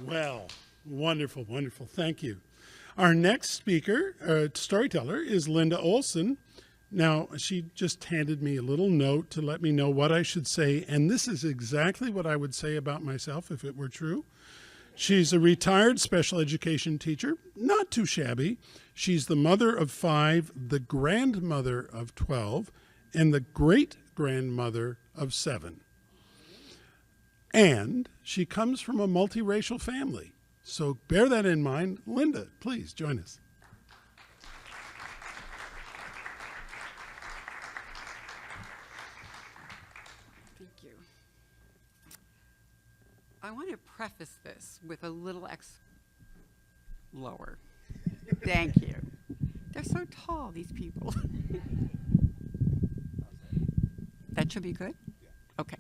Well, wonderful, wonderful. Thank you. Our next speaker, storyteller, is Linda Olson. Now, she just handed me a little note to let me know what I should say, and this is exactly what I would say about myself if it were true. She's a retired special education teacher, not too shabby. She's the mother of 5, the grandmother of 12, and the great-grandmother of 7. And she comes from a multiracial family. So bear that in mind. Linda, please join us. Thank you. I want to preface this with a little lower. Thank you. They're so tall, these people. That should be good? Okay.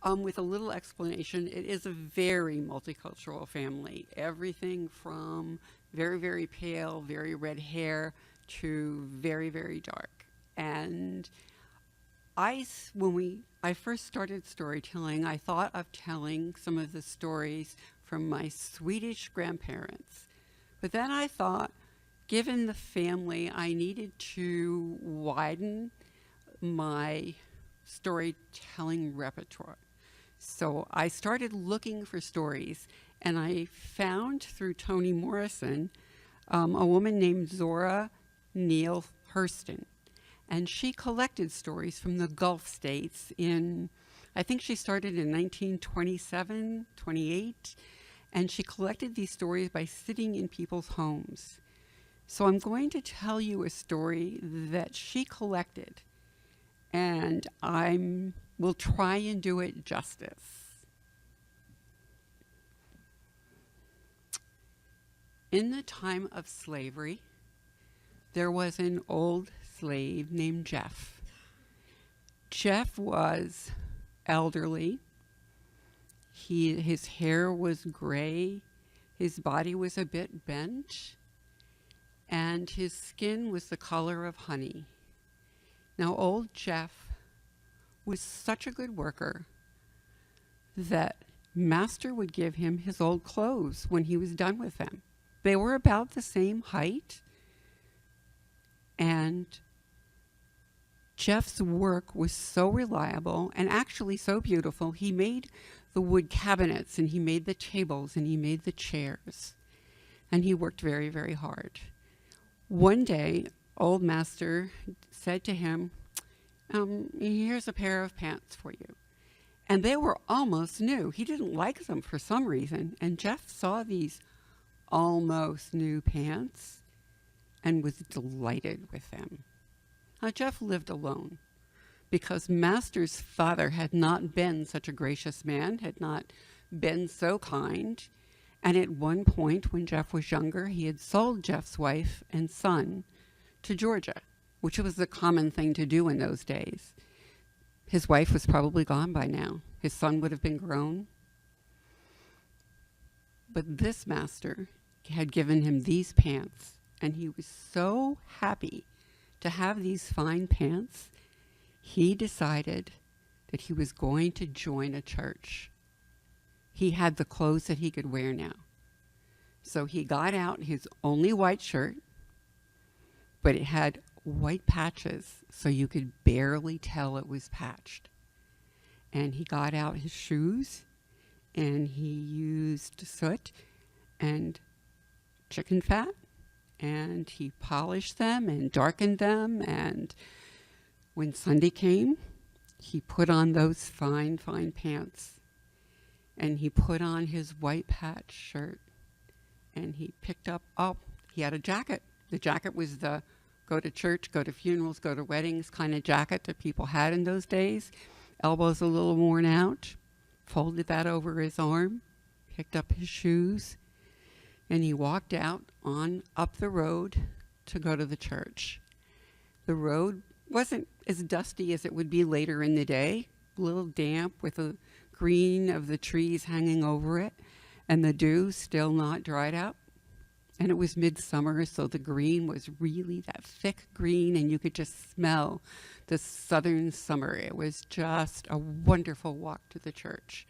With a little explanation, it is a very multicultural family. Everything from very, very pale, very red hair to very, very dark. And when I first started storytelling, I thought of telling some of the stories from my Swedish grandparents. But then I thought, given the family, I needed to widen my storytelling repertoire. So I started looking for stories, and I found through Toni Morrison a woman named Zora Neale Hurston. And she collected stories from the Gulf states I think she started in 1927, 28, and she collected these stories by sitting in people's homes. So I'm going to tell you a story that she collected, and will try and do it justice. In the time of slavery, there was an old slave named Jeff. Jeff was elderly. His hair was gray, his body was a bit bent, and his skin was the color of honey. Now, old Jeff was such a good worker that Master would give him his old clothes when he was done with them. They were about the same height, and Jeff's work was so reliable and actually so beautiful. He made the wood cabinets, and he made the tables, and he made the chairs, and he worked very, very hard. One day, old Master said to him, here's a pair of pants for you. And they were almost new. He didn't like them for some reason, and Jeff saw these almost new pants and was delighted with them. Now, Jeff lived alone because Master's father had not been such a gracious man, had not been so kind. And at one point, when Jeff was younger, he had sold Jeff's wife and son to Georgia, which was a common thing to do in those days. His wife was probably gone by now. His son would have been grown. But this master had given him these pants, and he was so happy to have these fine pants, he decided that he was going to join a church. He had the clothes that he could wear now. So he got out his only white shirt, but it had white patches, so you could barely tell it was patched. And he got out his shoes, and he used soot and chicken fat, and he polished them and darkened them, and when Sunday came, he put on those fine, fine pants, and he put on his white patch shirt, and he picked up, he had a jacket. The jacket was the go to church, go to funerals, go to weddings kind of jacket that people had in those days. Elbows a little worn out, folded that over his arm, picked up his shoes, and he walked out up the road to go to the church. The road wasn't as dusty as it would be later in the day, a little damp with the green of the trees hanging over it, and the dew still not dried up. And it was midsummer, so the green was really that thick green, and you could just smell the southern summer. It was just a wonderful walk to the church.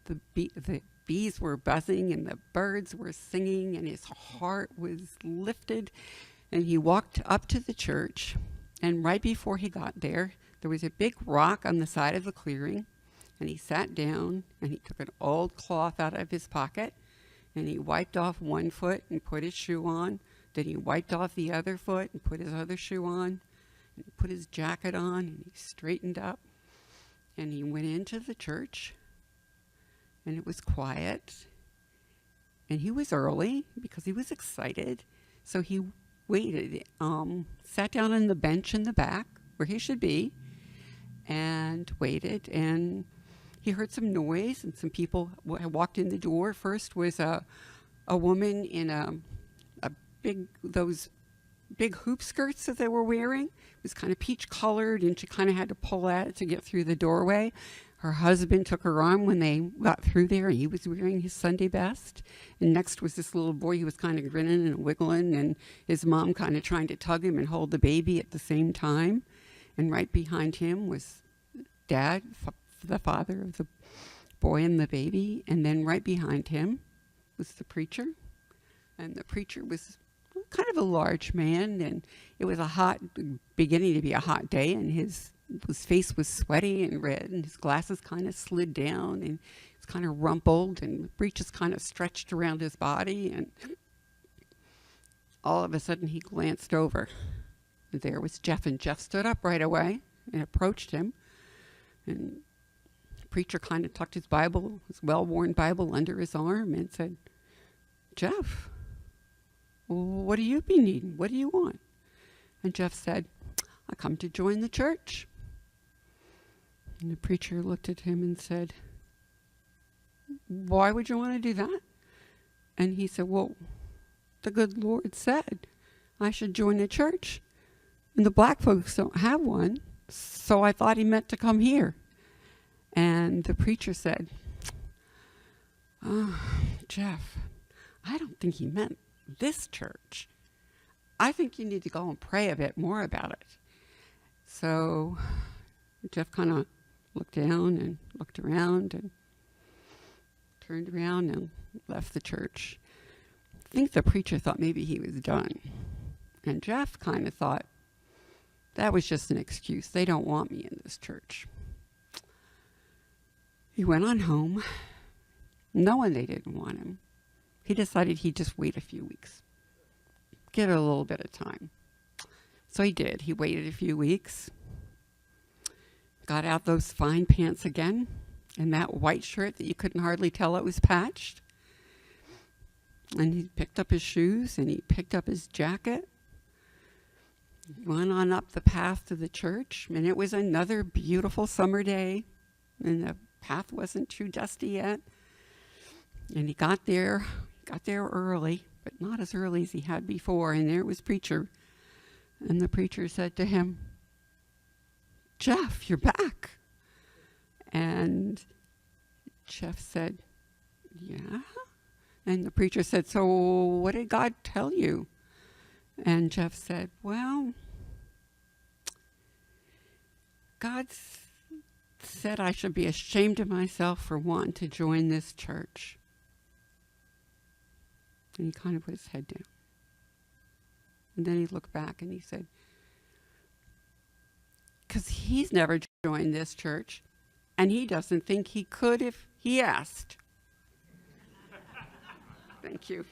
the bees were buzzing and the birds were singing, and his heart was lifted. And he walked up to the church, and right before he got there was a big rock on the side of the clearing, and he sat down, and he took an old cloth out of his pocket, and he wiped off one foot and put his shoe on. Then he wiped off the other foot and put his other shoe on, and he put his jacket on, and he straightened up, and he went into the church, and it was quiet, and he was early because he was excited, so he waited, sat down on the bench in the back where he should be, and waited, and he heard some noise, and some people walked in the door. First was a woman in those big hoop skirts that they were wearing. It was kind of peach colored, and she kind of had to pull at it to get through the doorway. Her husband took her arm when they got through there, and he was wearing his Sunday best. And next was this little boy who was kind of grinning and wiggling, and his mom kind of trying to tug him and hold the baby at the same time. And right behind him was Dad, the father of the boy and the baby. And then right behind him was the preacher. And the preacher was kind of a large man, and it was beginning to be a hot day, and his face was sweaty and red, and his glasses kind of slid down, and he was kind of rumpled, and the breeches kind of stretched around his body, and all of a sudden he glanced over. There was Jeff, and Jeff stood up right away and approached him, and the preacher kind of tucked his well-worn Bible under his arm and said, "Jeff, what do you be needing? What do you want?" And Jeff said, "I come to join the church." And the preacher looked at him and said, "Why would you want to do that?" And he said, "Well, the good Lord said I should join a church, and the black folks don't have one, so I thought he meant to come here." And the preacher said, "Oh, Jeff, I don't think he meant this church. I think you need to go and pray a bit more about it." So Jeff kind of looked down and looked around and turned around and left the church. I think the preacher thought maybe he was done. And Jeff kind of thought, that was just an excuse. They don't want me in this church. He went on home, knowing they didn't want him. He decided he'd just wait a few weeks, give it a little bit of time. So he did. He waited a few weeks, got out those fine pants again, and that white shirt that you couldn't hardly tell it was patched. And he picked up his shoes, and he picked up his jacket, went on up the path to the church, and it was another beautiful summer day, and the path wasn't too dusty yet. And he got there early, but not as early as he had before, and there was preacher. And the preacher said to him, "Jeff, you're back." And Jeff said, "Yeah." And the preacher said, "So what did God tell you?" And Jeff said, "Well, God said I should be ashamed of myself for wanting to join this church." And he kind of put his head down. And then he looked back and he said, "Because he's never joined this church, and he doesn't think he could if he asked." Thank you.